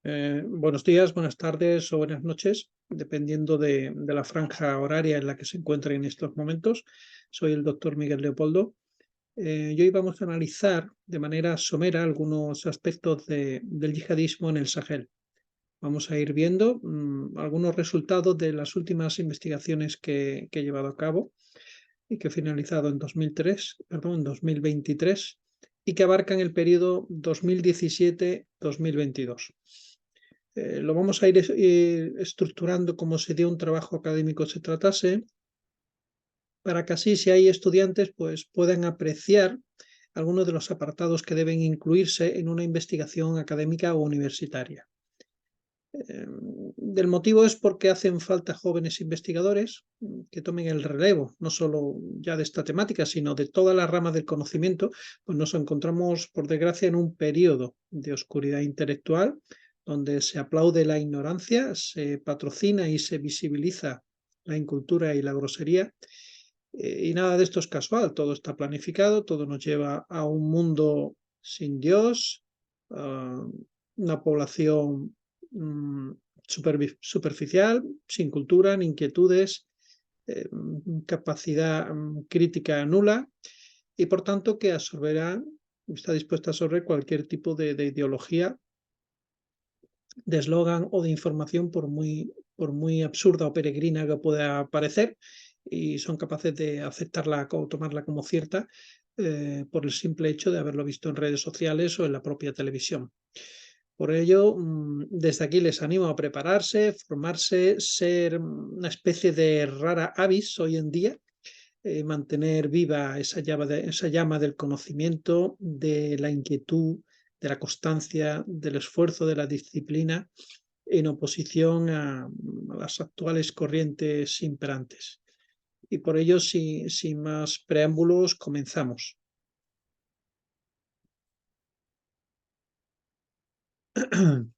Buenos días, buenas tardes o buenas noches, dependiendo de la franja horaria en la que se encuentren en estos momentos. Soy el doctor Miguel Leopoldo. Y hoy vamos a analizar de manera somera algunos aspectos del yihadismo en el Sahel. Vamos a ir viendo algunos resultados de las últimas investigaciones que he llevado a cabo y que he finalizado en 2023 y que abarcan el periodo 2017-2022. Lo vamos a ir estructurando como si de un trabajo académico se tratase, para que así, si hay estudiantes, pues puedan apreciar algunos de los apartados que deben incluirse en una investigación académica o universitaria. Del motivo es porque hacen falta jóvenes investigadores que tomen el relevo, no solo ya de esta temática, sino de todas las ramas del conocimiento, pues nos encontramos, por desgracia, en un periodo de oscuridad intelectual, donde se aplaude la ignorancia, se patrocina y se visibiliza la incultura y la grosería, y nada de esto es casual, todo está planificado, todo nos lleva a un mundo sin Dios, una población mm, superficial, sin cultura, ni inquietudes, capacidad crítica nula y por tanto que absorberá, está dispuesta a absorber cualquier tipo de ideología, de eslogan o de información por muy absurda o peregrina que pueda parecer, y son capaces de aceptarla o tomarla como cierta por el simple hecho de haberlo visto en redes sociales o en la propia televisión. Por ello, desde aquí les animo a prepararse, formarse, ser una especie de rara avis hoy en día, mantener viva esa llama del conocimiento, de la inquietud, de la constancia, del esfuerzo, de la disciplina, en oposición a las actuales corrientes imperantes. Y por ello, sin más preámbulos, comenzamos. En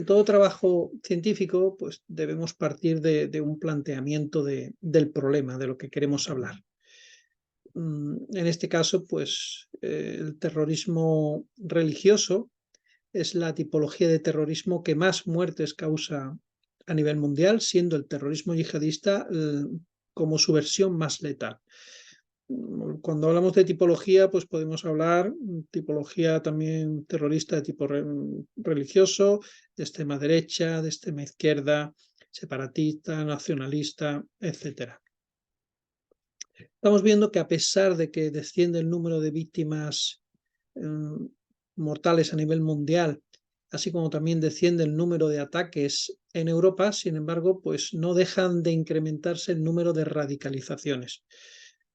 todo trabajo científico, pues debemos partir de un planteamiento del problema, de lo que queremos hablar. En este caso, pues el terrorismo religioso es la tipología de terrorismo que más muertes causa a nivel mundial, siendo el terrorismo yihadista como su versión más letal. Cuando hablamos de tipología, pues podemos hablar tipología también terrorista de tipo religioso, de extrema derecha, de extrema izquierda, separatista, nacionalista, etcétera. Estamos viendo que a pesar de que desciende el número de víctimas mortales a nivel mundial, así como también desciende el número de ataques en Europa, sin embargo, pues no dejan de incrementarse el número de radicalizaciones.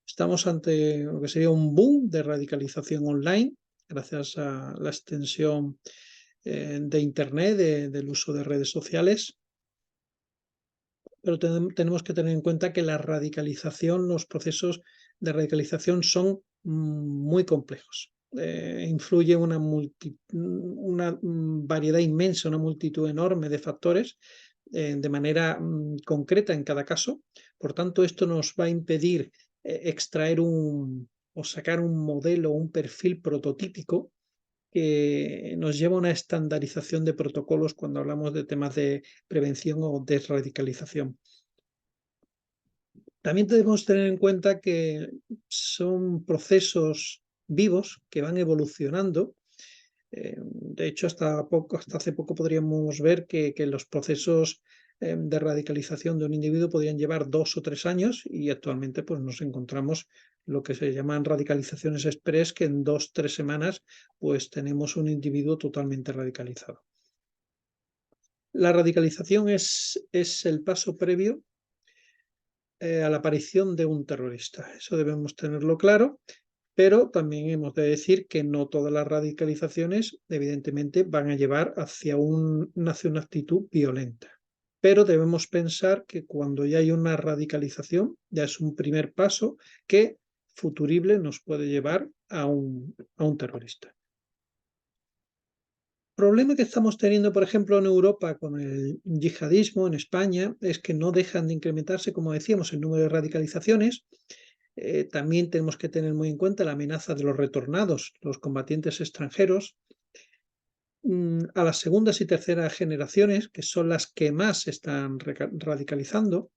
Estamos ante lo que sería un boom de radicalización online, gracias a la extensión de Internet, del uso de redes sociales. Pero tenemos que tener en cuenta que la radicalización, los procesos de radicalización son muy complejos. Influye una variedad inmensa, una multitud enorme de factores de manera concreta en cada caso. Por tanto, esto nos va a impedir extraer o sacar un modelo, un perfil prototípico que nos lleva a una estandarización de protocolos cuando hablamos de temas de prevención o desradicalización. También debemos tener en cuenta que son procesos vivos que van evolucionando. De hecho, hasta hace poco podríamos ver que los procesos de radicalización de un individuo podían llevar 2 o 3 años y actualmente pues, nos encontramos lo que se llaman radicalizaciones express, que en 2 o 3 semanas pues, tenemos un individuo totalmente radicalizado. La radicalización es el paso previo a la aparición de un terrorista. Eso debemos tenerlo claro, pero también hemos de decir que no todas las radicalizaciones, evidentemente, van a llevar hacia una actitud violenta. Pero debemos pensar que cuando ya hay una radicalización, ya es un primer paso que futurible nos puede llevar a un terrorista. El problema que estamos teniendo, por ejemplo, en Europa con el yihadismo, en España, es que no dejan de incrementarse, como decíamos, el número de radicalizaciones. También tenemos que tener muy en cuenta la amenaza de los retornados, los combatientes extranjeros. a las segundas y terceras generaciones, que son las que más se están radicalizando.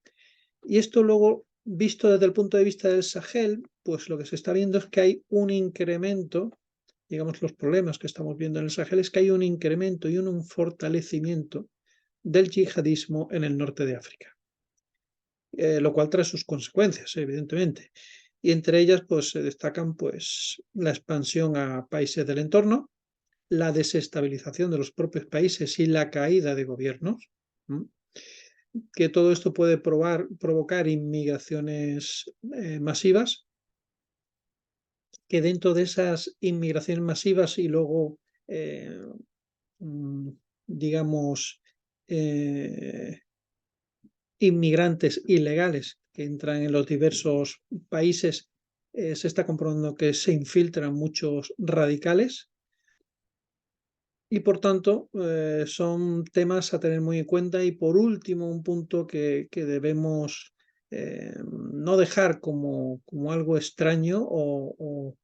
Y esto luego, visto desde el punto de vista del Sahel, pues lo que se está viendo es que hay un incremento, digamos, los problemas que estamos viendo en el Sahel es que hay un incremento y un fortalecimiento del yihadismo en el norte de África, lo cual trae sus consecuencias, evidentemente. Y entre ellas, pues se destacan pues, la expansión a países del entorno, la desestabilización de los propios países y la caída de gobiernos, que todo esto puede provocar inmigraciones masivas, que dentro de esas inmigraciones masivas y luego, digamos, inmigrantes ilegales que entran en los diversos países, se está comprobando que se infiltran muchos radicales y por tanto son temas a tener muy en cuenta. Y por último, un punto que debemos no dejar como algo extraño o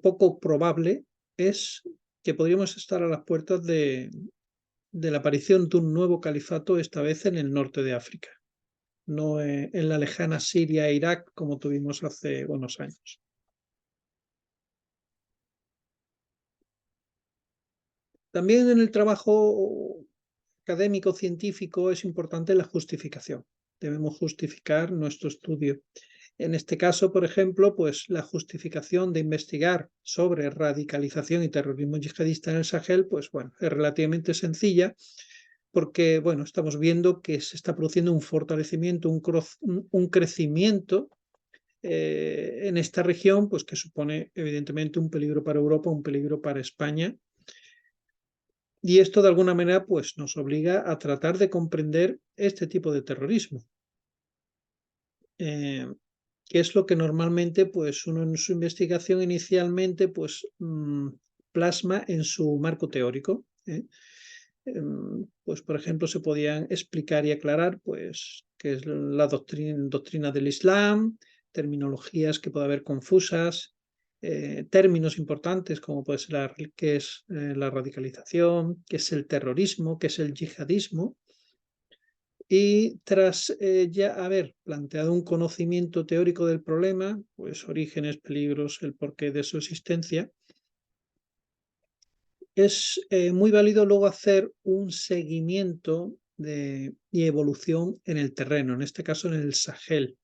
poco probable es que podríamos estar a las puertas de la aparición de un nuevo califato, esta vez en el norte de África, no en la lejana Siria e Irak como tuvimos hace unos años. También en el trabajo académico científico es importante la justificación. Debemos justificar nuestro estudio. En este caso, por ejemplo, pues la justificación de investigar sobre radicalización y terrorismo yihadista en el Sahel, pues bueno, es relativamente sencilla porque, bueno, estamos viendo que se está produciendo un fortalecimiento, un crecimiento en esta región, pues que supone evidentemente un peligro para Europa, un peligro para España. Y esto de alguna manera pues nos obliga a tratar de comprender este tipo de terrorismo, que es lo que normalmente pues uno en su investigación inicialmente pues plasma en su marco teórico. Pues por ejemplo se podían explicar y aclarar pues qué es la doctrina del Islam, terminologías que puede haber confusas, términos importantes como puede ser qué es la radicalización, qué es el terrorismo, qué es el yihadismo. Y tras ya haber planteado un conocimiento teórico del problema, pues orígenes, peligros, el porqué de su existencia, es muy válido luego hacer un seguimiento y evolución en el terreno, en este caso en el Sahel.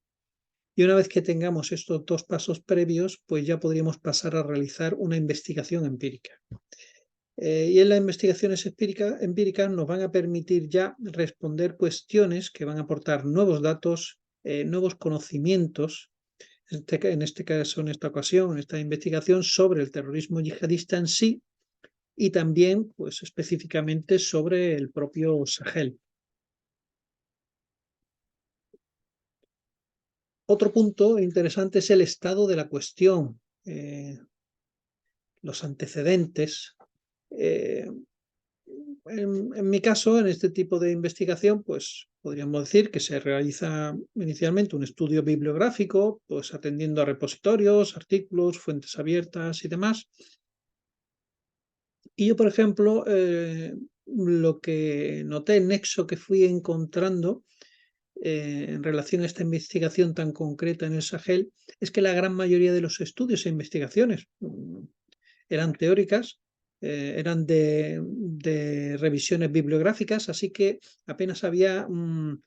Y una vez que tengamos estos dos pasos previos, pues ya podríamos pasar a realizar una investigación empírica. Y en las investigaciones empíricas nos van a permitir ya responder cuestiones que van a aportar nuevos datos, nuevos conocimientos, en este caso, en esta ocasión, en esta investigación, sobre el terrorismo yihadista en sí y también, pues específicamente, sobre el propio Sahel. Otro punto interesante es el estado de la cuestión, los antecedentes. En mi caso, en este tipo de investigación, pues podríamos decir que se realiza inicialmente un estudio bibliográfico, pues atendiendo a repositorios, artículos, fuentes abiertas y demás. Y yo, por ejemplo, lo que noté, el nexo que fui encontrando en relación a esta investigación tan concreta en el Sahel, es que la gran mayoría de los estudios e investigaciones eran teóricas, eran de revisiones bibliográficas, así que apenas había un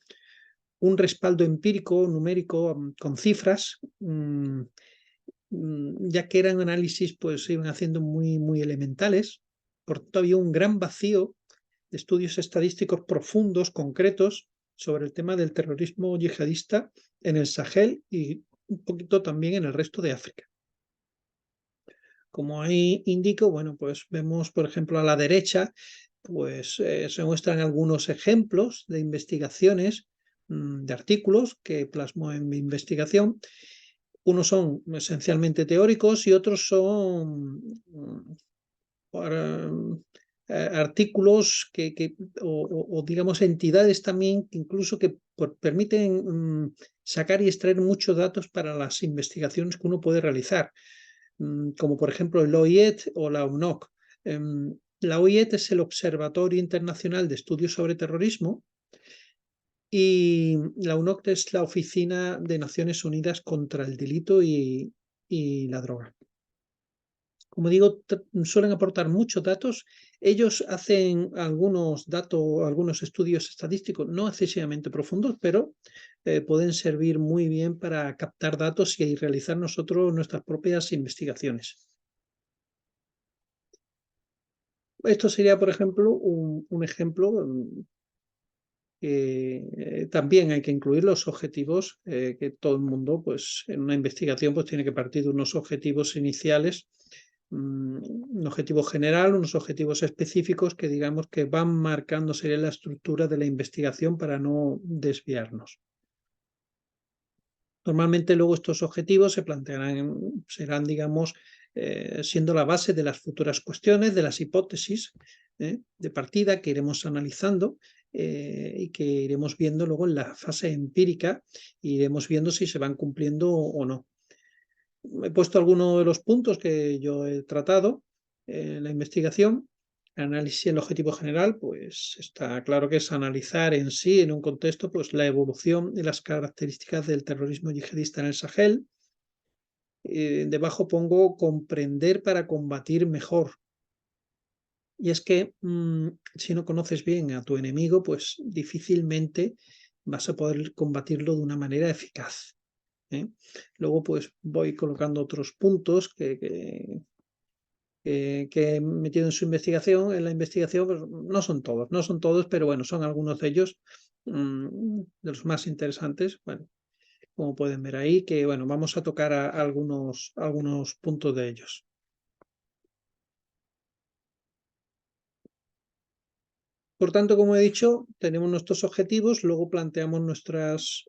respaldo empírico, numérico, con cifras, ya que eran análisis, pues se iban haciendo muy, muy elementales. Por tanto, había un gran vacío de estudios estadísticos profundos, concretos, sobre el tema del terrorismo yihadista en el Sahel y un poquito también en el resto de África. Como ahí indico, bueno, pues vemos, por ejemplo, a la derecha, pues se muestran algunos ejemplos de investigaciones, de artículos que plasmo en mi investigación. Unos son esencialmente teóricos y otros son artículos o, digamos entidades también que incluso que permiten sacar y extraer muchos datos para las investigaciones que uno puede realizar, como por ejemplo el OIET o la UNOC. La OIET es el Observatorio Internacional de Estudios sobre Terrorismo y la UNOCT es la Oficina de Naciones Unidas contra el Delito y la Droga. Como digo, suelen aportar muchos datos. Ellos hacen algunos estudios estadísticos no excesivamente profundos, pero pueden servir muy bien para captar datos y realizar nosotros nuestras propias investigaciones. Esto sería, por ejemplo, un ejemplo. También hay que incluir los objetivos que todo el mundo, pues en una investigación, pues tiene que partir de unos objetivos iniciales, un objetivo general, unos objetivos específicos que digamos que van marcando sería la estructura de la investigación para no desviarnos. Normalmente luego estos objetivos se plantearán, serán, digamos, siendo la base de las futuras cuestiones, de las hipótesis de partida que iremos analizando y que iremos viendo luego en la fase empírica, iremos viendo si se van cumpliendo o no. He puesto algunos de los puntos que yo he tratado en la investigación. Análisis, el objetivo general, pues está claro que es analizar en sí, en un contexto, pues la evolución y las características del terrorismo yihadista en el Sahel. Debajo pongo comprender para combatir mejor. Y es que si no conoces bien a tu enemigo, pues difícilmente vas a poder combatirlo de una manera eficaz. Luego, pues voy colocando otros puntos que he metido en su investigación. En la investigación, pues, no son todos, pero bueno, son algunos de ellos, de los más interesantes. Bueno, como pueden ver ahí, que bueno, vamos a tocar algunos puntos de ellos. Por tanto, como he dicho, tenemos nuestros objetivos, luego planteamos nuestras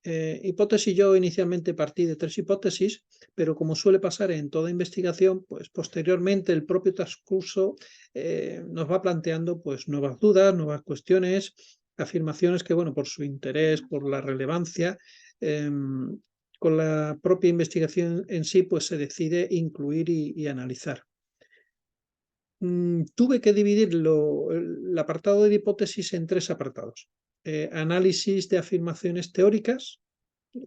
hipótesis. Yo inicialmente partí de 3 hipótesis, pero como suele pasar en toda investigación, pues posteriormente el propio transcurso nos va planteando pues nuevas dudas, nuevas cuestiones, afirmaciones que, bueno, por su interés, por la relevancia, con la propia investigación en sí, pues se decide incluir y analizar. Tuve que dividir el apartado de hipótesis en 3 apartados. Análisis de afirmaciones teóricas,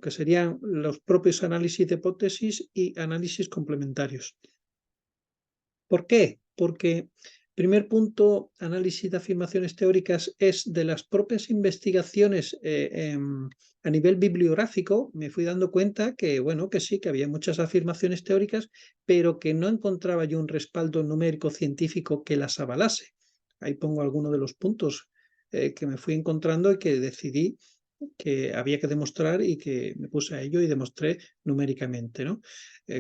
que serían los propios análisis de hipótesis y análisis complementarios. ¿Por qué? Porque, primer punto, análisis de afirmaciones teóricas es de las propias investigaciones a nivel bibliográfico. Me fui dando cuenta que, bueno, que sí, que había muchas afirmaciones teóricas, pero que no encontraba yo un respaldo numérico científico que las avalase. Ahí pongo algunos de los puntos que me fui encontrando y que decidí que había que demostrar y que me puse a ello y demostré numéricamente, ¿no?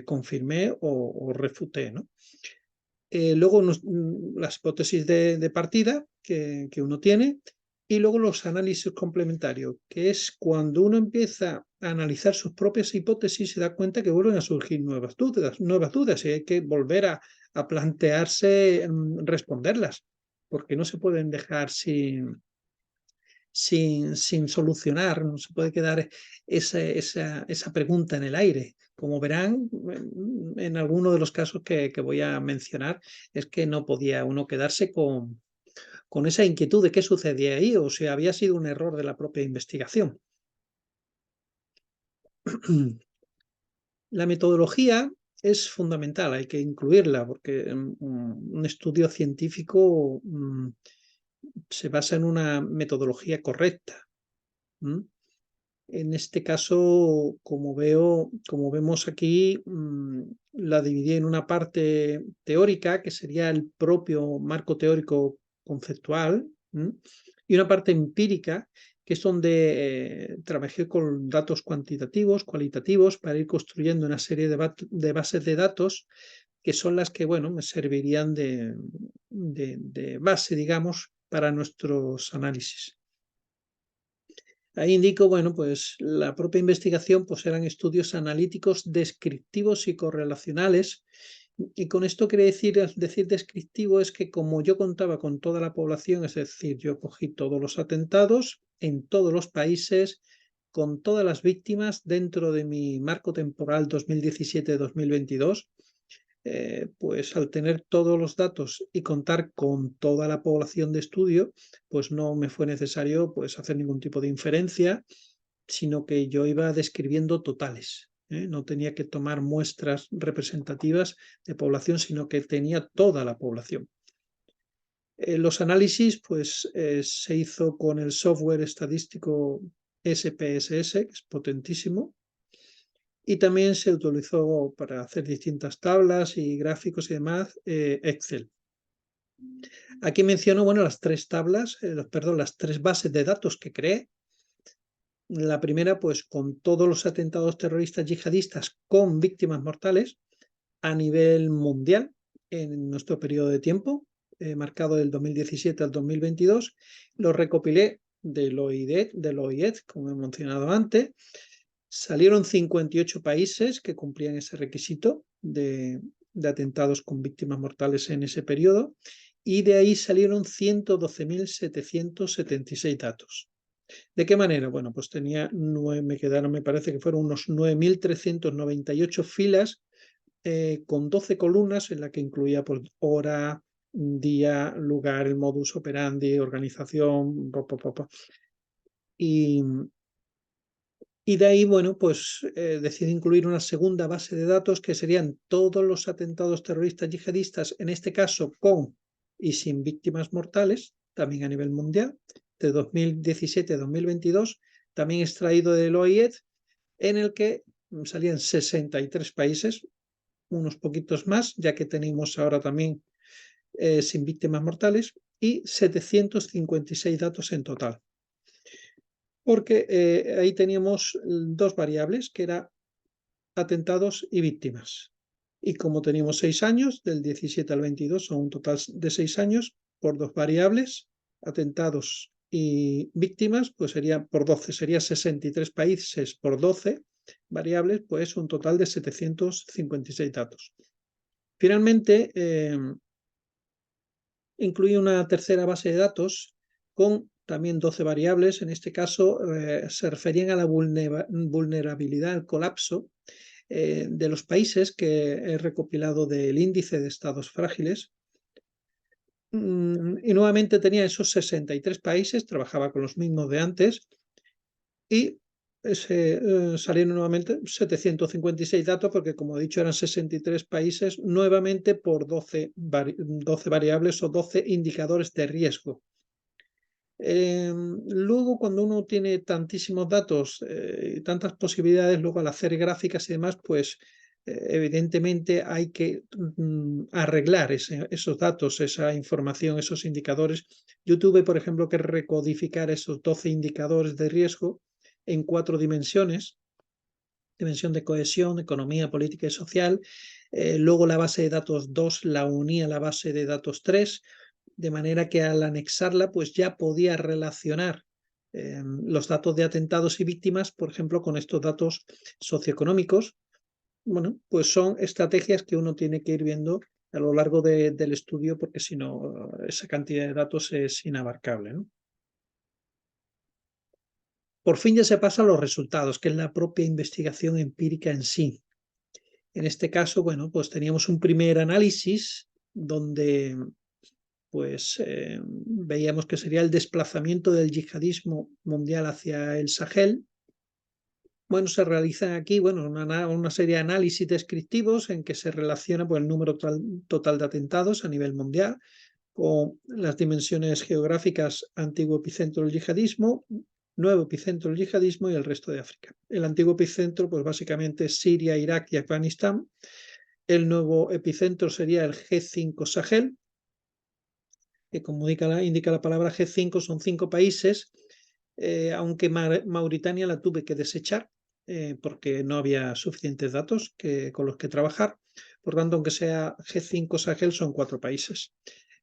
Confirmé o refuté, ¿no? Luego las hipótesis de partida que uno tiene y luego los análisis complementarios, que es cuando uno empieza a analizar sus propias hipótesis se da cuenta que vuelven a surgir nuevas dudas y hay que volver a plantearse responderlas, porque no se pueden dejar sin solucionar, no se puede quedar esa pregunta en el aire. Como verán, en alguno de los casos que voy a mencionar, es que no podía uno quedarse con esa inquietud de qué sucedía ahí o si había sido un error de la propia investigación. La metodología es fundamental, hay que incluirla, porque un estudio científico se basa en una metodología correcta. En este caso, como vemos aquí, la dividí en una parte teórica, que sería el propio marco teórico conceptual, y una parte empírica, que es donde trabajé con datos cuantitativos, cualitativos, para ir construyendo una serie de bases de datos que son las que, bueno, me servirían de base, digamos, para nuestros análisis. Ahí indico, bueno, pues la propia investigación pues eran estudios analíticos descriptivos y correlacionales. Y con esto quiere decir descriptivo es que como yo contaba con toda la población, es decir, yo cogí todos los atentados en todos los países, con todas las víctimas dentro de mi marco temporal 2017-2022, pues al tener todos los datos y contar con toda la población de estudio, pues no me fue necesario pues hacer ningún tipo de inferencia, sino que yo iba describiendo totales. No tenía que tomar muestras representativas de población, sino que tenía toda la población. Los análisis pues se hizo con el software estadístico SPSS, que es potentísimo, y también se utilizó para hacer distintas tablas y gráficos y demás, Excel. Aquí menciono, bueno, las tres tablas, las tres bases de datos que creé. La primera, pues con todos los atentados terroristas yihadistas con víctimas mortales a nivel mundial en nuestro periodo de tiempo, marcado del 2017 al 2022. Lo recopilé del OIED, como he mencionado antes. Salieron 58 países que cumplían ese requisito de atentados con víctimas mortales en ese periodo, y de ahí salieron 112.776 datos. ¿De qué manera? Bueno, pues me quedaron, me parece que fueron unos 9.398 filas con 12 columnas en la que incluía pues, hora, día, lugar, el modus operandi, organización, y de ahí, bueno, pues decidí incluir una segunda base de datos que serían todos los atentados terroristas yihadistas, en este caso con y sin víctimas mortales, también a nivel mundial, de 2017 a 2022, también extraído del OIED, en el que salían 63 países, unos poquitos más, ya que tenemos ahora también sin víctimas mortales, y 756 datos en total. Porque ahí teníamos dos variables, que eran atentados y víctimas. Y como teníamos 6 años, del 17 al 22, son un total de 6 años, por dos variables, atentados y víctimas, pues sería por 12, sería 63 países por 12 variables, pues un total de 756 datos. Finalmente, incluí una tercera base de datos con también 12 variables. En este caso se referían a la vulnerabilidad, al colapso de los países que he recopilado del índice de estados frágiles. Y nuevamente tenía esos 63 países, trabajaba con los mismos de antes, y salieron nuevamente 756 datos, porque como he dicho eran 63 países, nuevamente por 12 variables o 12 indicadores de riesgo. Luego, cuando uno tiene tantísimos datos y tantas posibilidades, luego al hacer gráficas y demás, pues evidentemente hay que arreglar esos datos, esa información, esos indicadores. Yo tuve, por ejemplo, que recodificar esos 12 indicadores de riesgo en 4 dimensiones: dimensión de cohesión, economía, política y social. Luego la base de datos 2 la unía a la base de datos 3, de manera que al anexarla pues ya podía relacionar los datos de atentados y víctimas, por ejemplo, con estos datos socioeconómicos. Bueno, pues son estrategias que uno tiene que ir viendo a lo largo del estudio, porque si no, esa cantidad de datos es inabarcable, ¿no? Por fin ya se pasa a los resultados, que es la propia investigación empírica en sí. En este caso, bueno, pues teníamos un primer análisis donde pues veíamos que sería el desplazamiento del yihadismo mundial hacia el Sahel. Bueno, se realizan aquí una serie de análisis descriptivos en que se relaciona pues, el número total de atentados a nivel mundial con las dimensiones geográficas: antiguo epicentro del yihadismo, nuevo epicentro del yihadismo y el resto de África. El antiguo epicentro, pues básicamente es Siria, Irak y Afganistán. El nuevo epicentro sería el G5 Sahel, que como indica la palabra G5, son 5 países, aunque Mauritania la tuve que desechar porque no había suficientes datos con los que trabajar. Por tanto, aunque sea G5 Sahel, son 4 países,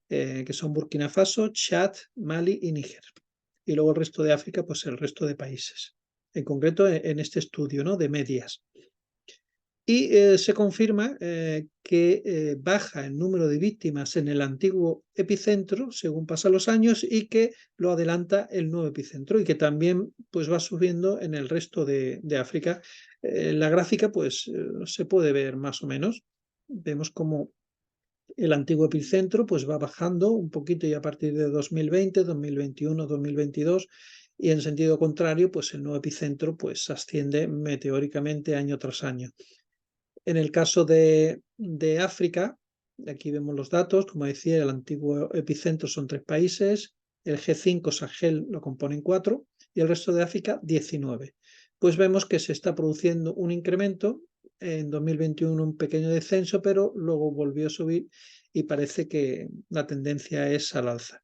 que son Burkina Faso, Chad, Mali y Níger. Y luego el resto de África, pues el resto de países. En concreto, en este estudio, ¿no?, de medias. Y se confirma que baja el número de víctimas en el antiguo epicentro según pasan los años, y que lo adelanta el nuevo epicentro, y que también pues, va subiendo en el resto de África. La gráfica pues se puede ver más o menos. vemos como el antiguo epicentro pues va bajando un poquito y a partir de 2020, 2021, 2022 y en sentido contrario pues el nuevo epicentro pues asciende meteóricamente año tras año. En el caso de África, aquí vemos los datos, como decía, el antiguo epicentro son 3 países, el G5 Sahel lo componen 4 y el resto de África 19. Pues vemos que se está produciendo un incremento, en 2021 un pequeño descenso, pero luego volvió a subir y parece que la tendencia es al alza.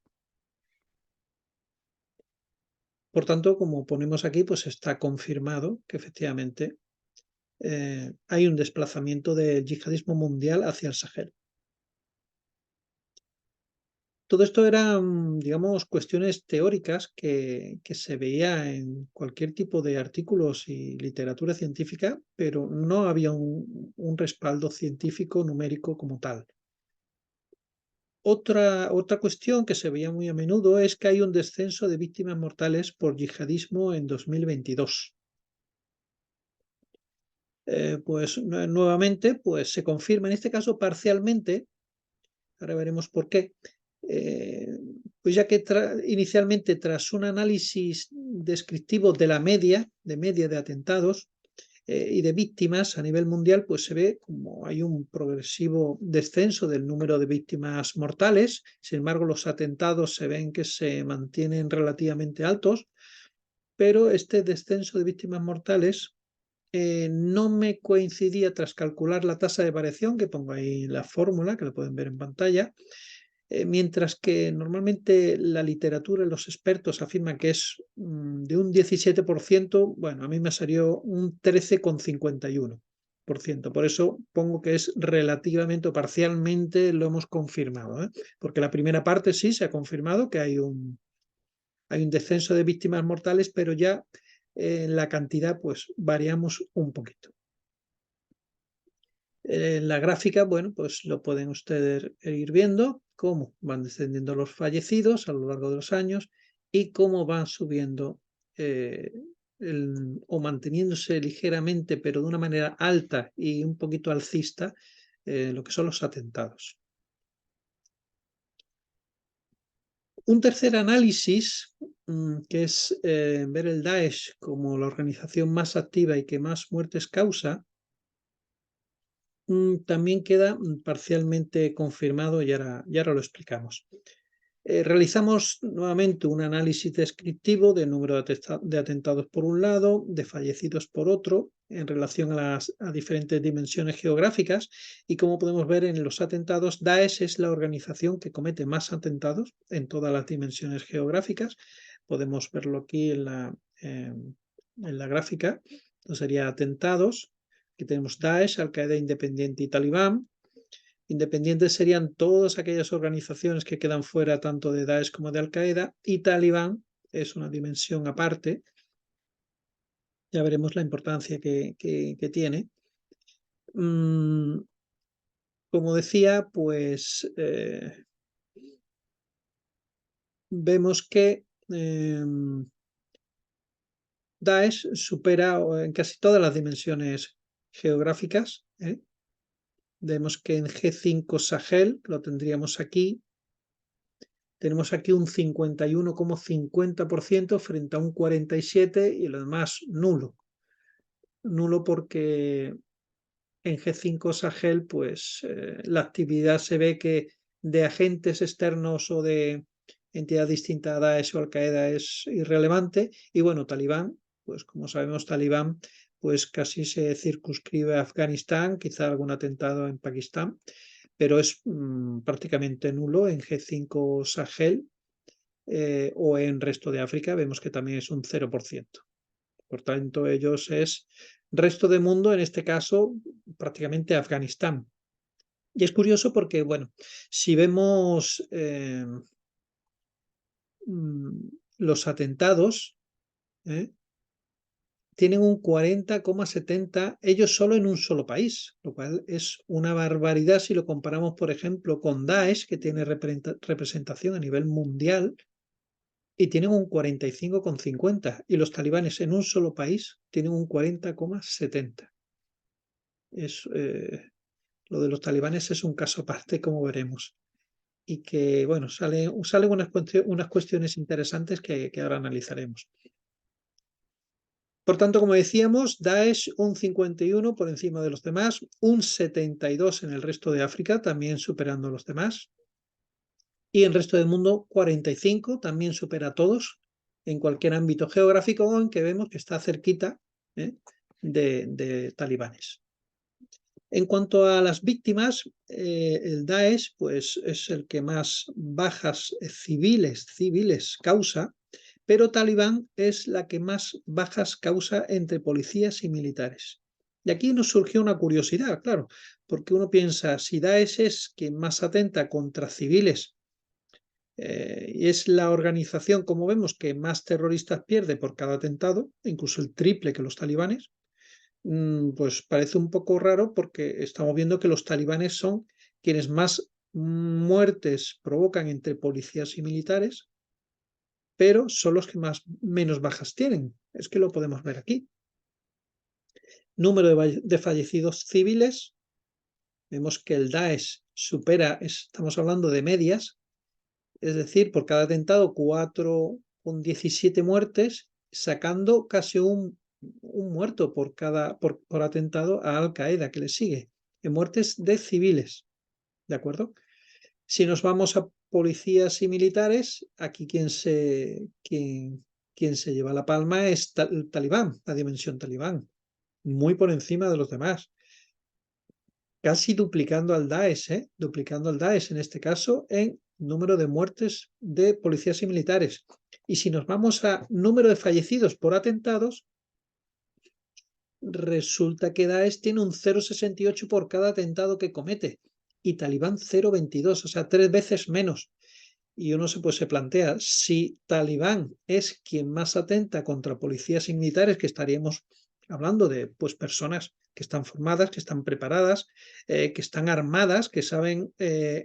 Por tanto, como ponemos aquí, pues está confirmado que efectivamente hay un desplazamiento del yihadismo mundial hacia el Sahel. Todo esto eran, digamos, cuestiones teóricas que se veía en cualquier tipo de artículos y literatura científica, pero no había un respaldo científico numérico como tal. Otra cuestión que se veía muy a menudo es que hay un descenso de víctimas mortales por yihadismo en 2022. Pues nuevamente pues se confirma, en este caso parcialmente, ahora veremos por qué, pues ya que inicialmente tras un análisis descriptivo de la media de atentados y de víctimas a nivel mundial, pues se ve como hay un progresivo descenso del número de víctimas mortales. Sin embargo, los atentados se ven que se mantienen relativamente altos, pero este descenso de víctimas mortales no me coincidía tras calcular la tasa de variación, que pongo ahí la fórmula, que lo pueden ver en pantalla, mientras que normalmente la literatura y los expertos afirman que es de un 17%, bueno, a mí me salió un 13,51%. Por eso pongo que es relativamente o parcialmente lo hemos confirmado, porque la primera parte sí se ha confirmado que hay un descenso de víctimas mortales, pero ya en la cantidad pues variamos un poquito. En la gráfica, bueno, pues lo pueden ustedes ir viendo cómo van descendiendo los fallecidos a lo largo de los años y cómo van subiendo eh, o manteniéndose ligeramente, pero de una manera alta y un poquito alcista, lo que son los atentados. Un tercer análisis, que es ver el Daesh como la organización más activa y que más muertes causa, también queda parcialmente confirmado y ahora lo explicamos. Realizamos nuevamente un análisis descriptivo del número de atentados por un lado, de fallecidos por otro, en relación a diferentes dimensiones geográficas y como podemos ver en los atentados, Daesh es la organización que comete más atentados en todas las dimensiones geográficas. Podemos verlo aquí en la gráfica. Entonces sería atentados, que tenemos Daesh, Al-Qaeda Independiente y Talibán. Independientes serían todas aquellas organizaciones que quedan fuera tanto de Daesh como de Al-Qaeda, y Talibán es una dimensión aparte. Ya veremos la importancia que tiene. Como decía, pues vemos que Daesh supera en casi todas las dimensiones geográficas. Vemos que en G5 Sahel, lo tendríamos aquí, tenemos aquí un 51,50% frente a un 47% y lo demás nulo. Nulo porque en G5 Sahel, pues la actividad se ve que de agentes externos o de entidad distinta a Daesh o Al-Qaeda es irrelevante. Y bueno, Talibán, pues como sabemos, Talibán pues casi se circunscribe a Afganistán, quizá algún atentado en Pakistán, pero es prácticamente nulo en G5 Sahel o en resto de África, vemos que también es un 0%. Por tanto, ellos es resto de mundo, en este caso prácticamente Afganistán. Y es curioso porque, bueno, si vemos los atentados, tienen un 40,70 ellos solo en un solo país, lo cual es una barbaridad si lo comparamos, por ejemplo, con Daesh, que tiene representación a nivel mundial y tienen un 45,50 y los talibanes en un solo país tienen un 40,70. Es Lo de los talibanes es un caso aparte, como veremos. Y que, bueno, salen unas cuestiones interesantes que ahora analizaremos. Por tanto, como decíamos, Daesh un 51 por encima de los demás, un 72 en el resto de África, también superando a los demás. Y en el resto del mundo, 45, también supera a todos, en cualquier ámbito geográfico en que vemos que está cerquita de talibanes. En cuanto a las víctimas, el Daesh pues, es el que más bajas civiles causa, pero Talibán es la que más bajas causa entre policías y militares. Y aquí nos surgió una curiosidad, claro, porque uno piensa, si Daesh es quien más atenta contra civiles, y es la organización, como vemos, que más terroristas pierde por cada atentado, incluso el triple que los talibanes, pues parece un poco raro porque estamos viendo que los talibanes son quienes más muertes provocan entre policías y militares, pero son los que menos bajas tienen. Es que lo podemos ver aquí. Número de fallecidos civiles. Vemos que el Daesh supera, estamos hablando de medias, es decir, por cada atentado 4 con 17 muertes, sacando casi un muerto por atentado a Al-Qaeda que le sigue, en muertes de civiles, ¿de acuerdo? Si nos vamos a policías y militares, aquí quien se lleva la palma es el Talibán, la dimensión Talibán, muy por encima de los demás. Casi duplicando al Daesh, duplicando al Daesh en este caso en número de muertes de policías y militares. Y si nos vamos a número de fallecidos por atentados, resulta que Daesh tiene un 0,68 por cada atentado que comete y Talibán 0,22, o sea, 3 veces menos. Y uno se plantea, si Talibán es quien más atenta contra policías y militares, que estaríamos hablando de pues, personas que están formadas, que están preparadas, que están armadas, que saben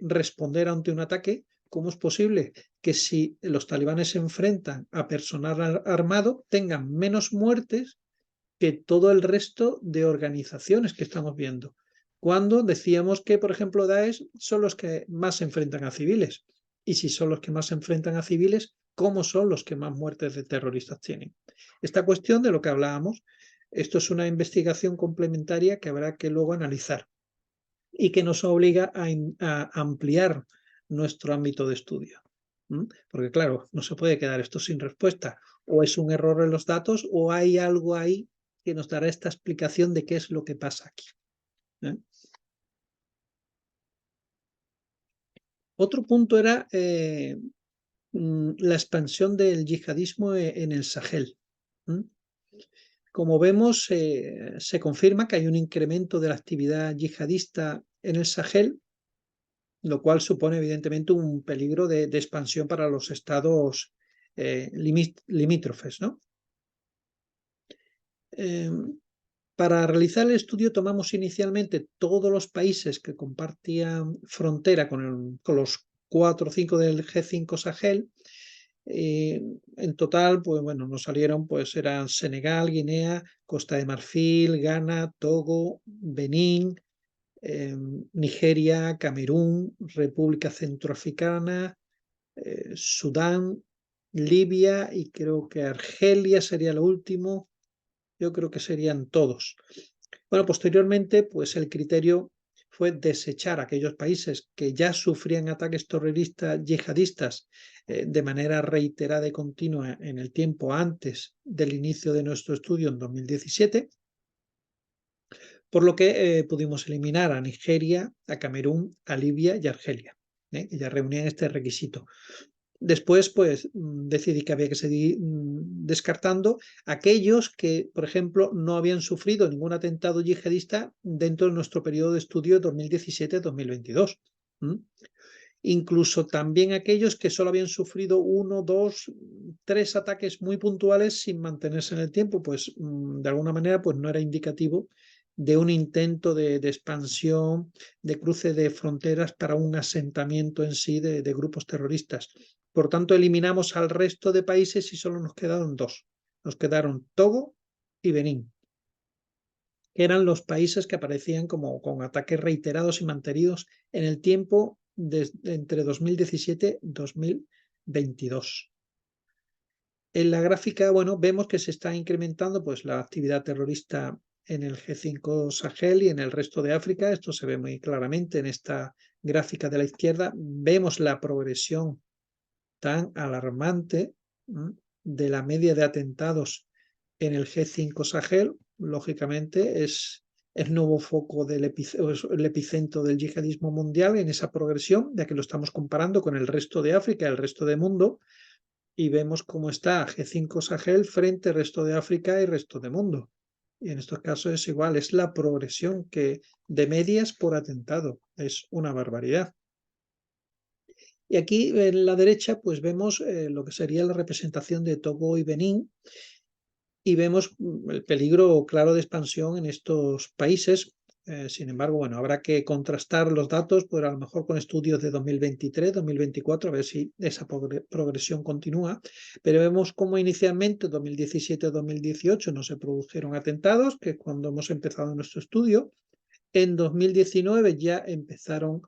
responder ante un ataque, ¿cómo es posible que si los talibanes se enfrentan a personal armado tengan menos muertes que todo el resto de organizaciones que estamos viendo? Cuando decíamos que, por ejemplo, Daesh son los que más se enfrentan a civiles. Y si son los que más se enfrentan a civiles, ¿cómo son los que más muertes de terroristas tienen? Esta cuestión de lo que hablábamos, esto es una investigación complementaria que habrá que luego analizar y que nos obliga a ampliar nuestro ámbito de estudio. Porque claro, no se puede quedar esto sin respuesta. O es un error en los datos o hay algo ahí que nos dará esta explicación de qué es lo que pasa aquí. Otro punto era la expansión del yihadismo en el Sahel. Como vemos, se confirma que hay un incremento de la actividad yihadista en el Sahel, lo cual supone evidentemente un peligro de expansión para los estados limítrofes, ¿no? Para realizar el estudio tomamos inicialmente todos los países que compartían frontera con los 4 o 5 del G5 Sahel. En total, pues bueno, nos salieron, pues eran Senegal, Guinea, Costa de Marfil, Ghana, Togo, Benín, Nigeria, Camerún, República Centroafricana, Sudán, Libia y creo que Argelia sería lo último. Yo creo que serían todos. Bueno, posteriormente, pues el criterio fue desechar aquellos países que ya sufrían ataques terroristas yihadistas de manera reiterada y continua en el tiempo antes del inicio de nuestro estudio en 2017, por lo que pudimos eliminar a Nigeria, a Camerún, a Libia y a Argelia, que ya reunían este requisito. Después, pues, decidí que había que seguir descartando aquellos que, por ejemplo, no habían sufrido ningún atentado yihadista dentro de nuestro periodo de estudio 2017-2022. Incluso también aquellos que solo habían sufrido 1, 2, 3 ataques muy puntuales sin mantenerse en el tiempo, pues de alguna manera pues no era indicativo de un intento de expansión, de cruce de fronteras para un asentamiento en sí de grupos terroristas. Por tanto, eliminamos al resto de países y solo nos quedaron 2. Nos quedaron Togo y Benín. que eran los países que aparecían como con ataques reiterados y mantenidos en el tiempo entre 2017 y 2022. En la gráfica, bueno, vemos que se está incrementando pues, la actividad terrorista en el G5 Sahel y en el resto de África. Esto se ve muy claramente en esta gráfica de la izquierda. Vemos la progresión tan alarmante de la media de atentados en el G5 Sahel. Lógicamente es el nuevo foco del epicentro del yihadismo mundial en esa progresión, ya que lo estamos comparando con el resto de África, el resto del mundo, y vemos cómo está G5 Sahel frente al resto de África y resto del mundo. Y en estos casos es igual, es la progresión de medias por atentado. Es una barbaridad. Y aquí en la derecha pues vemos lo que sería la representación de Togo y Benín y vemos el peligro claro de expansión en estos países. Sin embargo, bueno, habrá que contrastar los datos, pues a lo mejor con estudios de 2023, 2024, a ver si esa progresión continúa. Pero vemos cómo inicialmente, 2017-2018, no se produjeron atentados, que es cuando hemos empezado nuestro estudio. En 2019 ya empezaron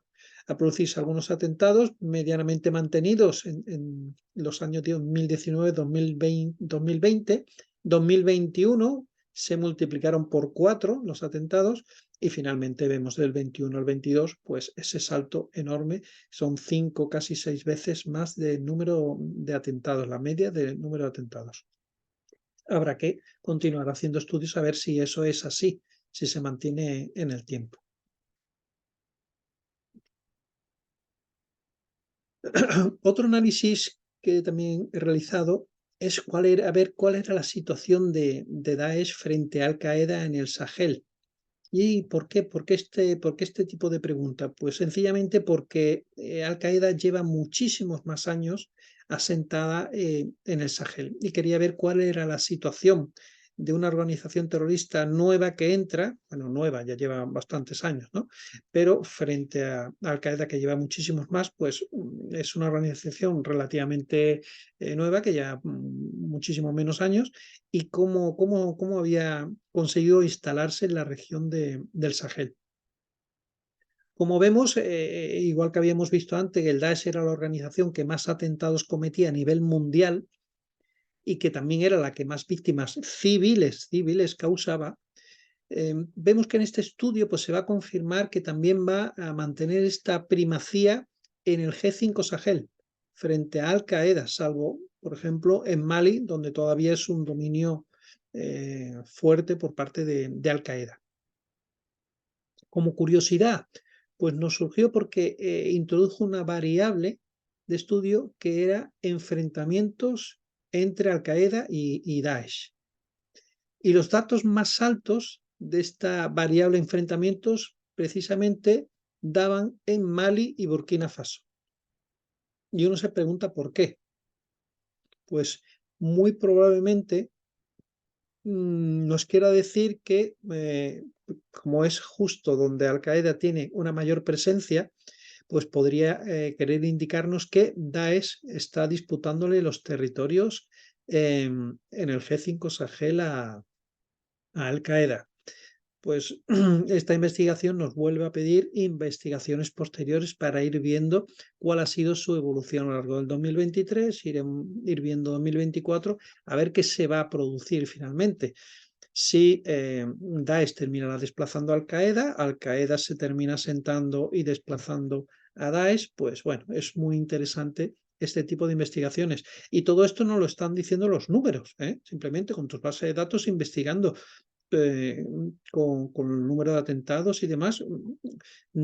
a producirse algunos atentados medianamente mantenidos en los años 2019, 2020, 2021 se multiplicaron por 4 los atentados y finalmente vemos del 21 al 22 pues ese salto enorme, son 5, casi 6 veces más de número de atentados, la media del número de atentados. Habrá que continuar haciendo estudios a ver si eso es así, si se mantiene en el tiempo. Otro análisis que también he realizado es ver cuál era la situación de Daesh frente a Al-Qaeda en el Sahel. ¿Y por qué? ¿Por qué este tipo de pregunta? Pues sencillamente porque Al-Qaeda lleva muchísimos más años asentada en el Sahel y quería ver cuál era la situación de una organización terrorista nueva que entra, bueno, nueva, ya lleva bastantes años, ¿no? Pero frente a Al-Qaeda, que lleva muchísimos más, pues es una organización relativamente nueva, que lleva muchísimo menos años, y cómo había conseguido instalarse en la región del Sahel. Como vemos, igual que habíamos visto antes, que el Daesh era la organización que más atentados cometía a nivel mundial y que también era la que más víctimas civiles causaba, vemos que en este estudio pues, se va a confirmar que también va a mantener esta primacía en el G5 Sahel frente a Al-Qaeda, salvo, por ejemplo, en Mali, donde todavía es un dominio fuerte por parte de Al-Qaeda. Como curiosidad, pues nos surgió porque introdujo una variable de estudio que era enfrentamientos entre Al-Qaeda y Daesh. Y los datos más altos de esta variable enfrentamientos precisamente daban en Mali y Burkina Faso. Y uno se pregunta por qué. Pues muy probablemente nos quiera decir que, como es justo donde Al-Qaeda tiene una mayor presencia, pues podría querer indicarnos que Daesh está disputándole los territorios en el G5 Sahel a Al-Qaeda. Pues esta investigación nos vuelve a pedir investigaciones posteriores para ir viendo cuál ha sido su evolución a lo largo del 2023, ir viendo 2024, a ver qué se va a producir finalmente. Si Daesh terminará desplazando a Al-Qaeda, Al-Qaeda se termina sentando y desplazando a Daesh, pues bueno, es muy interesante este tipo de investigaciones. Y todo esto no lo están diciendo los números, simplemente con tus bases de datos investigando con el número de atentados y demás,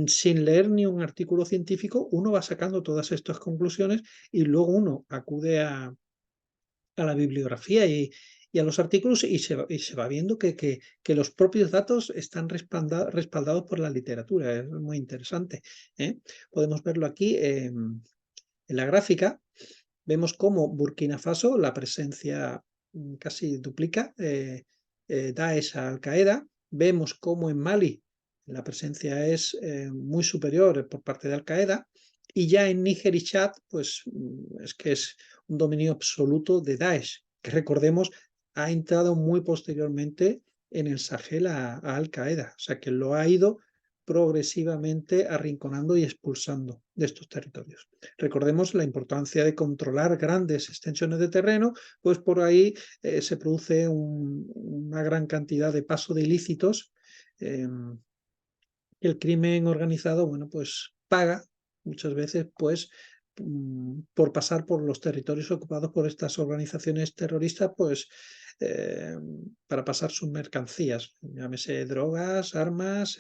sin leer ni un artículo científico, uno va sacando todas estas conclusiones y luego uno acude a la bibliografía y a los artículos y se va viendo que los propios datos están respaldados por la literatura. Es muy interesante. Podemos verlo aquí en la gráfica. Vemos cómo Burkina Faso, la presencia casi duplica Daesh a Al-Qaeda. Vemos cómo en Mali la presencia es muy superior por parte de Al-Qaeda. Y ya en Níger y Chad, pues es que es un dominio absoluto de Daesh, que recordemos ha entrado muy posteriormente en el Sahel a Al-Qaeda, o sea que lo ha ido progresivamente arrinconando y expulsando de estos territorios. Recordemos la importancia de controlar grandes extensiones de terreno, pues por ahí se produce una gran cantidad de paso de ilícitos. El crimen organizado, bueno, pues paga muchas veces, pues, por pasar por los territorios ocupados por estas organizaciones terroristas, pues, para pasar sus mercancías, llámese drogas, armas,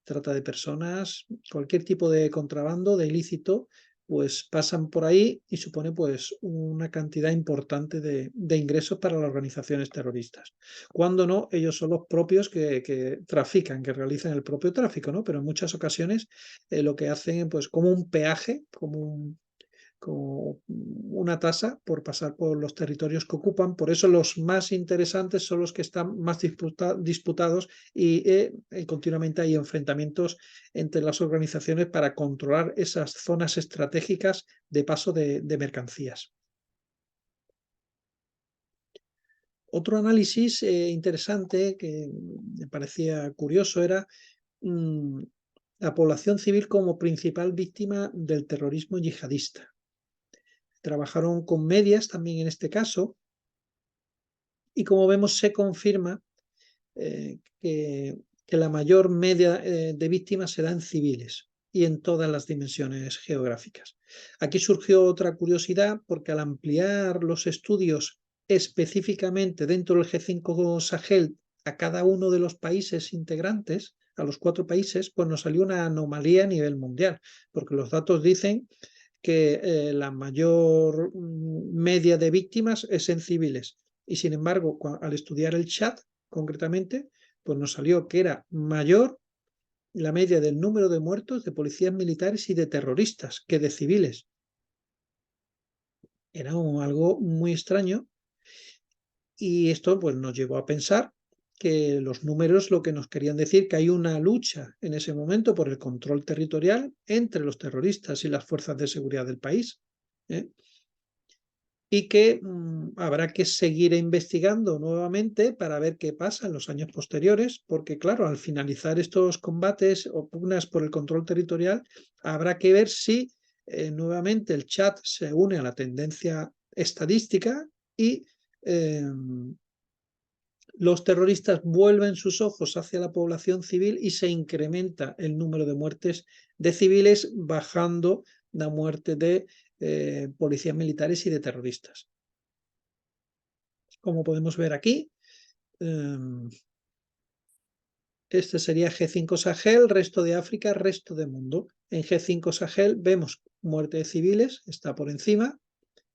trata de personas, cualquier tipo de contrabando, de ilícito, pues pasan por ahí y supone pues una cantidad importante de ingresos para las organizaciones terroristas. Cuando no, ellos son los propios que trafican, que realizan el propio tráfico, ¿no? Pero en muchas ocasiones lo que hacen, pues como un peaje, como una tasa por pasar por los territorios que ocupan. Por eso los más interesantes son los que están más disputados y continuamente hay enfrentamientos entre las organizaciones para controlar esas zonas estratégicas de paso de mercancías. Otro análisis interesante que me parecía curioso era la población civil como principal víctima del terrorismo yihadista. Trabajaron con medias también en este caso y como vemos se confirma que la mayor media de víctimas se da en civiles y en todas las dimensiones geográficas. Aquí surgió otra curiosidad porque al ampliar los estudios específicamente dentro del G5 Sahel a cada uno de los países integrantes, a los 4 países, pues nos salió una anomalía a nivel mundial, porque los datos dicen que la mayor media de víctimas es en civiles. Y sin embargo, al estudiar el Chad, concretamente, pues nos salió que era mayor la media del número de muertos de policías militares y de terroristas que de civiles. Era algo muy extraño y esto pues nos llevó a pensar que los números lo que nos querían decir que hay una lucha en ese momento por el control territorial entre los terroristas y las fuerzas de seguridad del país. Y que habrá que seguir investigando nuevamente para ver qué pasa en los años posteriores, porque claro, al finalizar estos combates o pugnas por el control territorial, habrá que ver si nuevamente el Chad se une a la tendencia estadística y los terroristas vuelven sus ojos hacia la población civil y se incrementa el número de muertes de civiles, bajando la muerte de policías militares y de terroristas. Como podemos ver aquí, este sería G5 Sahel, resto de África, resto del mundo. En G5 Sahel vemos muerte de civiles, está por encima.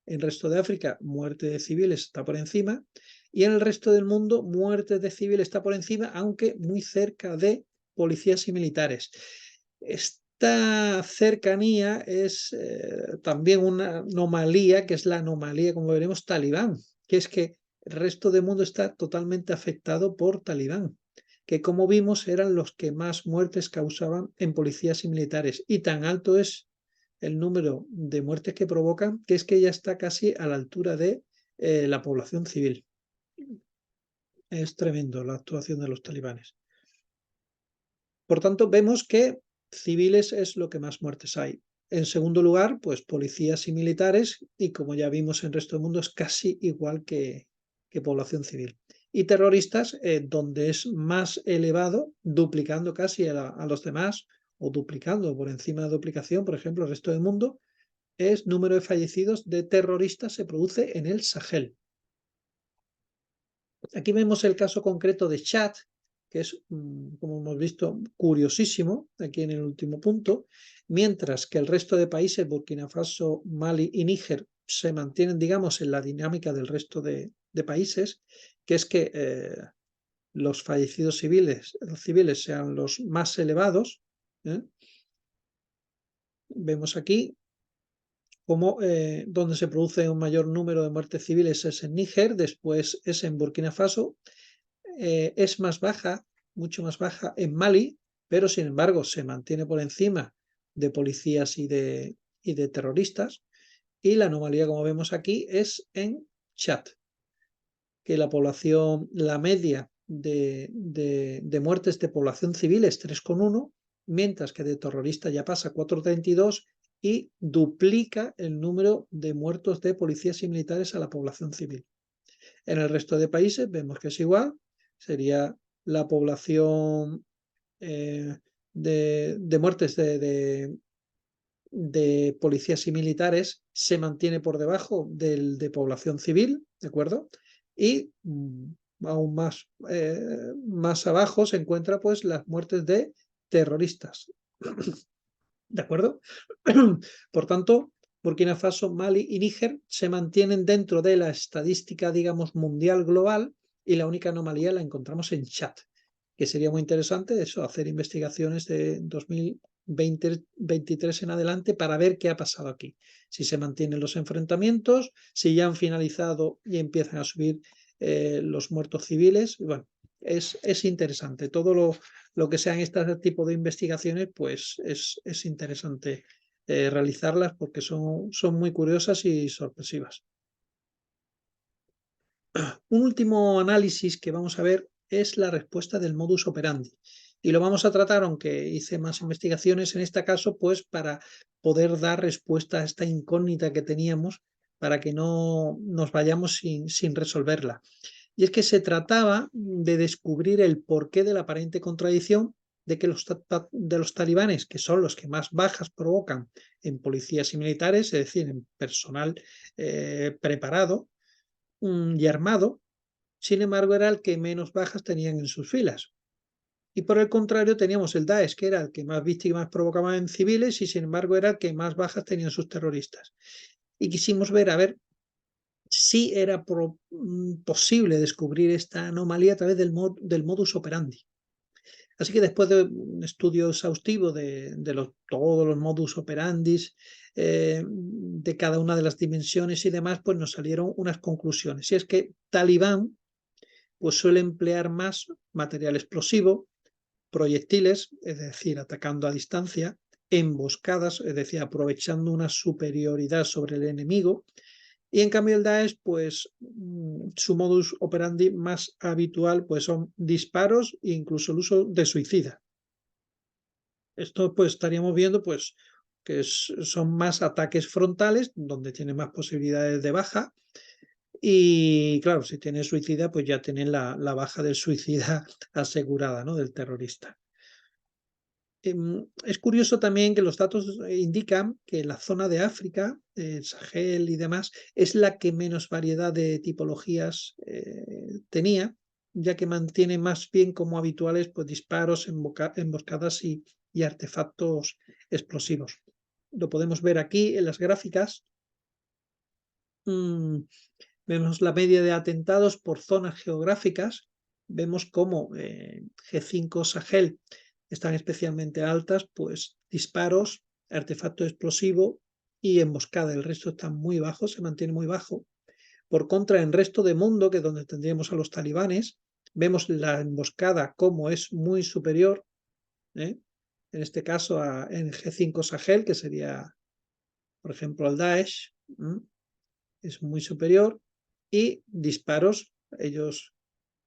En el resto de África, muerte de civiles está por encima. Y en el resto del mundo, muerte de civiles está por encima, aunque muy cerca de policías y militares. Esta cercanía es también una anomalía, que es la anomalía, como veremos, talibán, que es que el resto del mundo está totalmente afectado por talibán, que como vimos eran los que más muertes causaban en policías y militares. Y tan alto es el número de muertes que provocan, que es que ya está casi a la altura de la población civil. Es tremendo la actuación de los talibanes. Por tanto, vemos que civiles es lo que más muertes hay. En segundo lugar, pues policías y militares, y como ya vimos en el resto del mundo, es casi igual que población civil. Y terroristas, donde es más elevado, duplicando casi a los demás, o duplicando por encima de la duplicación, por ejemplo, el resto del mundo, es número de fallecidos de terroristas se produce en el Sahel. Aquí vemos el caso concreto de Chad, que es, como hemos visto, curiosísimo, aquí en el último punto, mientras que el resto de países, Burkina Faso, Mali y Níger, se mantienen, digamos, en la dinámica del resto de países, que es que los fallecidos civiles sean los más elevados. Vemos aquí como donde se produce un mayor número de muertes civiles es en Níger, después es en Burkina Faso, es más baja, mucho más baja en Mali, pero sin embargo se mantiene por encima de policías y de terroristas. Y la anomalía, como vemos aquí, es en Chad, que la población, la media de muertes de población civil es 3,1, mientras que de terroristas ya pasa a 4,32 y duplica el número de muertos de policías y militares a la población civil. En el resto de países vemos que es igual, sería la población de muertes de policías y militares se mantiene por debajo del de población civil, ¿de acuerdo? Y aún más abajo se encuentra pues las muertes de terroristas, ¿de acuerdo? Por tanto, Burkina Faso, Mali y Níger se mantienen dentro de la estadística, digamos, mundial global, y la única anomalía la encontramos en Chad, que sería muy interesante eso, hacer investigaciones de 2023 en adelante para ver qué ha pasado aquí. Si se mantienen los enfrentamientos, si ya han finalizado y empiezan a subir los muertos civiles. Bueno, es interesante. Todo lo que sean este tipo de investigaciones, pues es interesante realizarlas porque son muy curiosas y sorpresivas. Un último análisis que vamos a ver es la respuesta del modus operandi. Y lo vamos a tratar, aunque hice más investigaciones en este caso, pues para poder dar respuesta a esta incógnita que teníamos, para que no nos vayamos sin resolverla. Y es que se trataba de descubrir el porqué de la aparente contradicción de que los talibanes, que son los que más bajas provocan en policías y militares, es decir, en personal preparado y armado, sin embargo era el que menos bajas tenían en sus filas. Y por el contrario teníamos el Daesh, que era el que más víctimas provocaba en civiles y sin embargo era el que más bajas tenían sus terroristas. Y quisimos ver, a ver, si era posible descubrir esta anomalía a través del modus operandi. Así que después de un estudio exhaustivo de todos los modus operandis, de cada una de las dimensiones y demás, pues nos salieron unas conclusiones. Y es que Talibán pues suele emplear más material explosivo, proyectiles, es decir, atacando a distancia, emboscadas, es decir, aprovechando una superioridad sobre el enemigo, y en cambio el Daesh, pues su modus operandi más habitual pues son disparos e incluso el uso de suicida. Esto pues estaríamos viendo pues que son más ataques frontales, donde tienen más posibilidades de baja, y claro, si tienes suicida, pues ya tienen la baja del suicida asegurada, ¿no? Del terrorista. Es curioso también que los datos indican que la zona de África, el Sahel y demás, es la que menos variedad de tipologías tenía, ya que mantiene más bien como habituales pues, disparos, emboscadas y artefactos explosivos. Lo podemos ver aquí en las gráficas. Vemos la media de atentados por zonas geográficas. Vemos cómo G5 Sahel están especialmente altas, pues disparos, artefacto explosivo y emboscada. El resto está muy bajo, se mantiene muy bajo. Por contra, en resto de mundo, que es donde tendríamos a los talibanes, vemos la emboscada como es muy superior, en este caso en G5 Sahel, que sería, por ejemplo, el Daesh, es muy superior, y disparos, ellos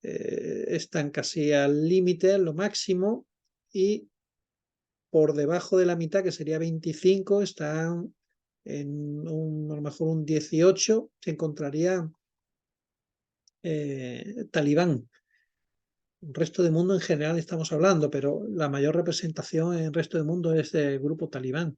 están casi al límite, lo máximo, y por debajo de la mitad, que sería 25, están en a lo mejor un 18, se encontraría Talibán. El resto del mundo en general estamos hablando, pero la mayor representación en el resto del mundo es del grupo Talibán,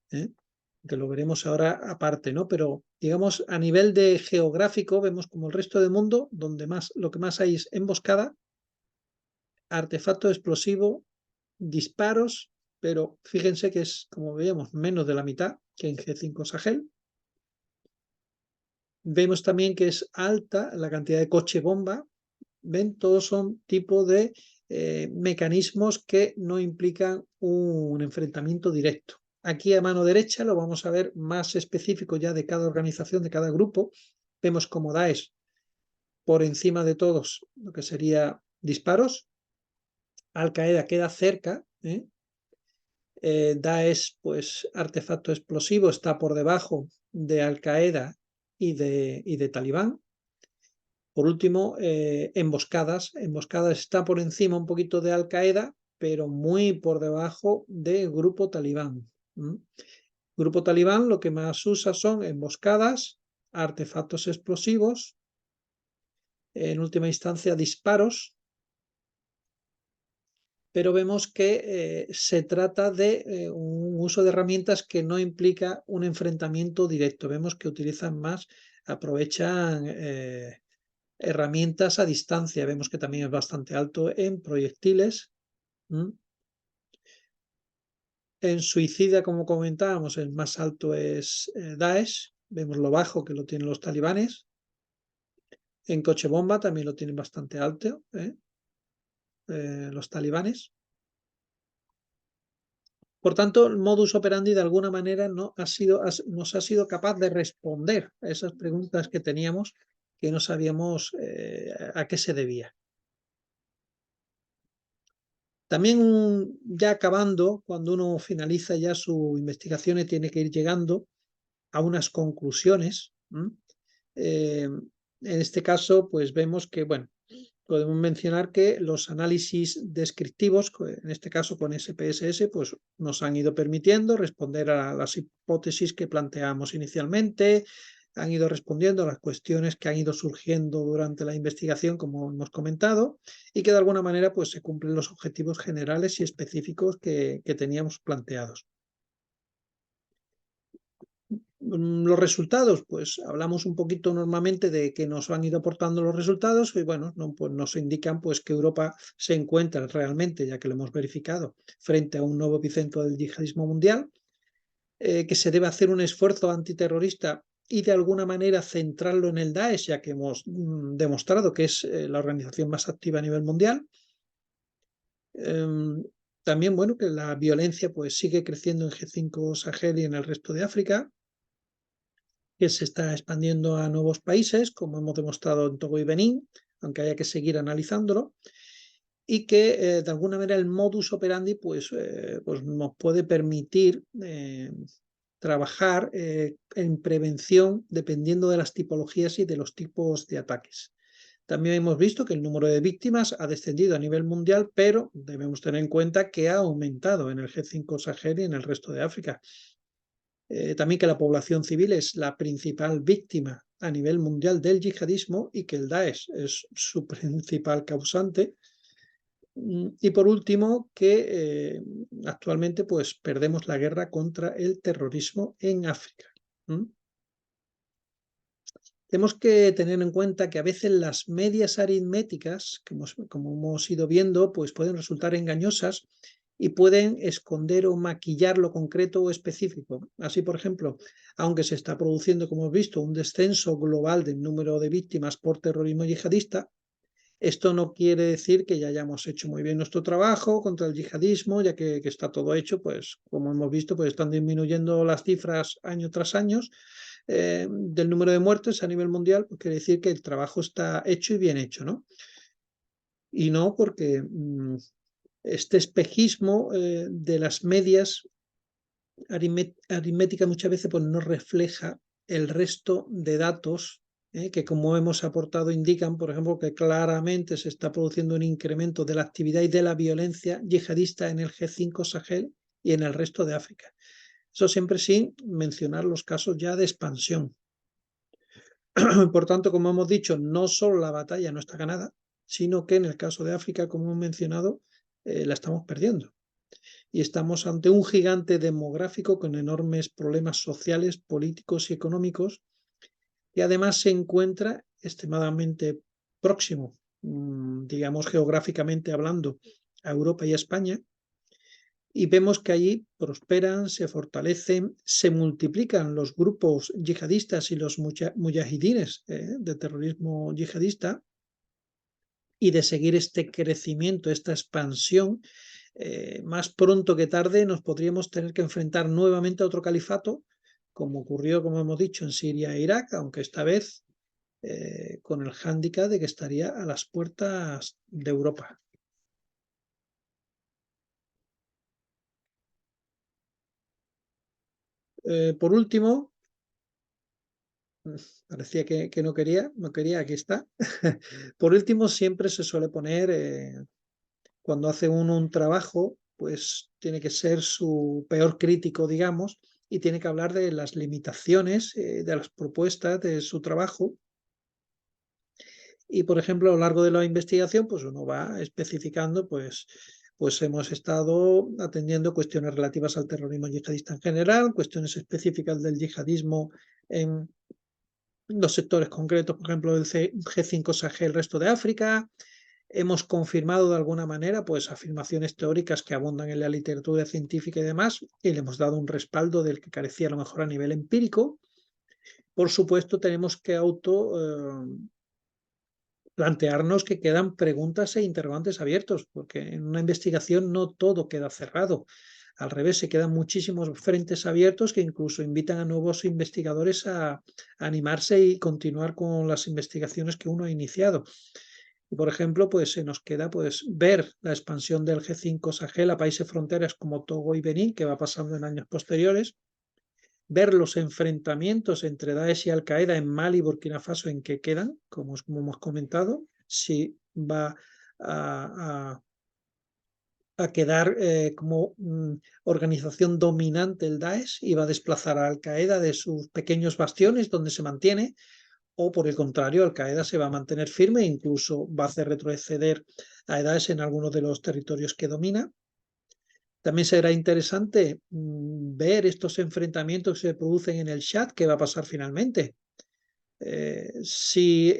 que lo veremos ahora aparte, ¿no? Pero digamos a nivel de geográfico vemos como el resto del mundo, donde lo que más hay es emboscada, artefacto explosivo, disparos, pero fíjense que es, como veíamos, menos de la mitad que en G5 Sahel. Vemos también que es alta la cantidad de coche bomba. Ven, todos son tipos de mecanismos que no implican un enfrentamiento directo. Aquí a mano derecha lo vamos a ver más específico ya de cada organización, de cada grupo. Vemos como Daesh por encima de todos lo que sería disparos. Al-Qaeda queda cerca, Daesh, pues artefacto explosivo, está por debajo de Al-Qaeda y de Talibán. Por último, emboscadas. Emboscadas está por encima un poquito de Al-Qaeda, pero muy por debajo del grupo talibán. Grupo talibán lo que más usa son emboscadas, artefactos explosivos, en última instancia disparos, pero vemos que se trata de un uso de herramientas que no implica un enfrentamiento directo. Vemos que utilizan más, aprovechan herramientas a distancia. Vemos que también es bastante alto en proyectiles. En suicida, como comentábamos, el más alto es Daesh. Vemos lo bajo que lo tienen los talibanes. En coche bomba también lo tienen bastante alto los talibanes. Por tanto, el modus operandi de alguna manera nos ha sido capaz de responder a esas preguntas que teníamos que no sabíamos a qué se debía. También ya acabando, cuando uno finaliza ya su investigación y tiene que ir llegando a unas conclusiones. En este caso, pues vemos que, bueno, podemos mencionar que los análisis descriptivos, en este caso con SPSS, pues nos han ido permitiendo responder a las hipótesis que planteamos inicialmente, han ido respondiendo a las cuestiones que han ido surgiendo durante la investigación, como hemos comentado, y que de alguna manera pues se cumplen los objetivos generales y específicos que teníamos planteados. Los resultados, pues hablamos un poquito normalmente de que nos han ido aportando los resultados y bueno, pues nos indican pues que Europa se encuentra realmente, ya que lo hemos verificado, frente a un nuevo epicentro del yihadismo mundial, que se debe hacer un esfuerzo antiterrorista y de alguna manera centrarlo en el Daesh, ya que hemos demostrado que es la organización más activa a nivel mundial. También, bueno, que la violencia pues sigue creciendo en G5 Sahel y en el resto de África, que se está expandiendo a nuevos países, como hemos demostrado en Togo y Benín, aunque haya que seguir analizándolo, y que de alguna manera el modus operandi pues nos puede permitir trabajar en prevención dependiendo de las tipologías y de los tipos de ataques. También hemos visto que el número de víctimas ha descendido a nivel mundial, pero debemos tener en cuenta que ha aumentado en el G5 Sahel y en el resto de África. También que la población civil es la principal víctima a nivel mundial del yihadismo y que el Daesh es su principal causante. Y por último, que actualmente pues perdemos la guerra contra el terrorismo en África. Tenemos que tener en cuenta que a veces las medias aritméticas, como hemos ido viendo, pues pueden resultar engañosas y pueden esconder o maquillar lo concreto o específico. Así, por ejemplo, aunque se está produciendo, como hemos visto, un descenso global del número de víctimas por terrorismo yihadista, esto no quiere decir que ya hayamos hecho muy bien nuestro trabajo contra el yihadismo, ya que está todo hecho, pues como hemos visto, pues están disminuyendo las cifras año tras año del número de muertes a nivel mundial, pues quiere decir que el trabajo está hecho y bien hecho, ¿no? Y no porque este espejismo de las medias aritméticas muchas veces pues no refleja el resto de datos que como hemos aportado indican, por ejemplo, que claramente se está produciendo un incremento de la actividad y de la violencia yihadista en el G5 Sahel y en el resto de África. Eso siempre sin mencionar los casos ya de expansión. Por tanto, como hemos dicho, no solo la batalla no está ganada, sino que en el caso de África, como hemos mencionado, la estamos perdiendo. Y estamos ante un gigante demográfico con enormes problemas sociales, políticos y económicos, y además se encuentra extremadamente próximo, digamos geográficamente hablando, a Europa y a España, y vemos que allí prosperan, se fortalecen, se multiplican los grupos yihadistas y los mujahidines de terrorismo yihadista, y de seguir este crecimiento, esta expansión, más pronto que tarde nos podríamos tener que enfrentar nuevamente a otro califato, como ocurrió, como hemos dicho, en Siria e Irak, aunque esta vez con el hándicap de que estaría a las puertas de Europa. Por último, Parecía que no quería, aquí está. Por último, siempre se suele poner, cuando hace uno un trabajo, pues tiene que ser su peor crítico, digamos, y tiene que hablar de las limitaciones, de las propuestas de su trabajo. Y, por ejemplo, a lo largo de la investigación, pues uno va especificando, pues hemos estado atendiendo cuestiones relativas al terrorismo yihadista en general, cuestiones específicas del yihadismo en los sectores concretos, por ejemplo, del G5 Sahel, resto de África. Hemos confirmado de alguna manera pues afirmaciones teóricas que abundan en la literatura científica y demás, y le hemos dado un respaldo del que carecía a lo mejor a nivel empírico. Por supuesto, tenemos que plantearnos que quedan preguntas e interrogantes abiertos, porque en una investigación no todo queda cerrado. Al revés, se quedan muchísimos frentes abiertos que incluso invitan a nuevos investigadores a animarse y continuar con las investigaciones que uno ha iniciado. Y, por ejemplo, pues se nos queda pues ver la expansión del G5 Sahel a países fronteras como Togo y Benín, que va pasando en años posteriores, ver los enfrentamientos entre Daesh y Al-Qaeda en Mali y Burkina Faso en que quedan, como hemos comentado, si va a quedar como organización dominante el Daesh y va a desplazar a Al-Qaeda de sus pequeños bastiones donde se mantiene, o por el contrario, Al-Qaeda se va a mantener firme e incluso va a hacer retroceder a Daesh en algunos de los territorios que domina. También será interesante ver estos enfrentamientos que se producen en el Chad, qué va a pasar finalmente. Si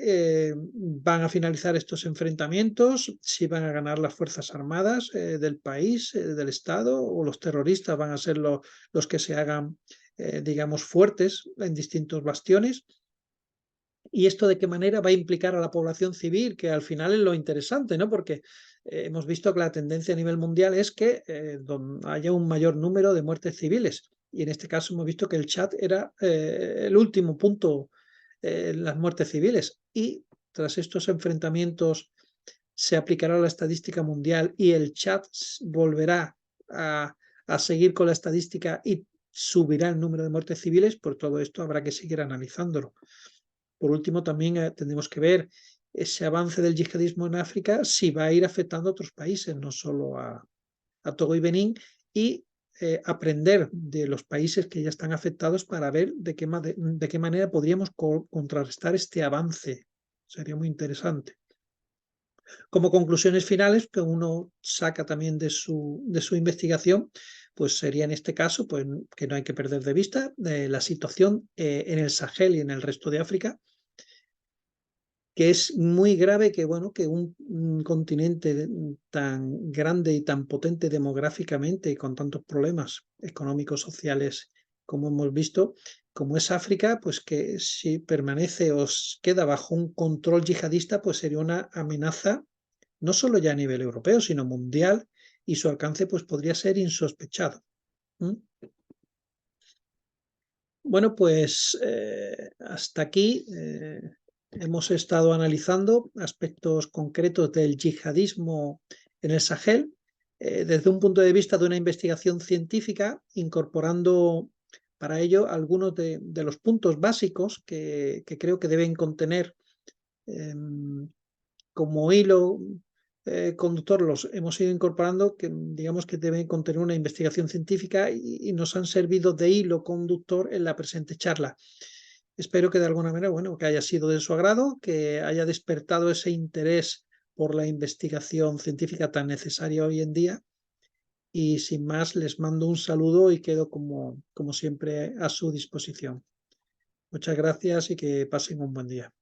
van a finalizar estos enfrentamientos, si van a ganar las Fuerzas Armadas del país, del Estado, o los terroristas van a ser los que se hagan, digamos, fuertes en distintos bastiones. Y esto de qué manera va a implicar a la población civil, que al final es lo interesante, ¿no? Porque hemos visto que la tendencia a nivel mundial es que haya un mayor número de muertes civiles. Y en este caso hemos visto que el Chad era el último punto en las muertes civiles. Y tras estos enfrentamientos se aplicará la estadística mundial y el Chad volverá a seguir con la estadística y subirá el número de muertes civiles. Por todo esto habrá que seguir analizándolo. Por último, también tendremos que ver ese avance del yihadismo en África, si va a ir afectando a otros países, no solo a Togo y Benín, y aprender de los países que ya están afectados para ver de qué manera podríamos contrarrestar este avance. Sería muy interesante. Como conclusiones finales que uno saca también de su investigación, pues sería en este caso pues, que no hay que perder de vista la situación en el Sahel y en el resto de África, que es muy grave que, bueno, que un continente tan grande y tan potente demográficamente y con tantos problemas económicos, sociales, como hemos visto, como es África, pues que si permanece o queda bajo un control yihadista, pues sería una amenaza no solo ya a nivel europeo, sino mundial, y su alcance pues podría ser insospechado. ¿Mm? Bueno, pues hasta aquí hemos estado analizando aspectos concretos del yihadismo en el Sahel desde un punto de vista de una investigación científica, incorporando para ello algunos de los puntos básicos que creo que deben contener como hilo conductor, los hemos ido incorporando, que digamos que deben contener una investigación científica y nos han servido de hilo conductor en la presente charla. Espero que de alguna manera, bueno, que haya sido de su agrado, que haya despertado ese interés por la investigación científica tan necesaria hoy en día. Y sin más, les mando un saludo y quedo como siempre a su disposición. Muchas gracias y que pasen un buen día.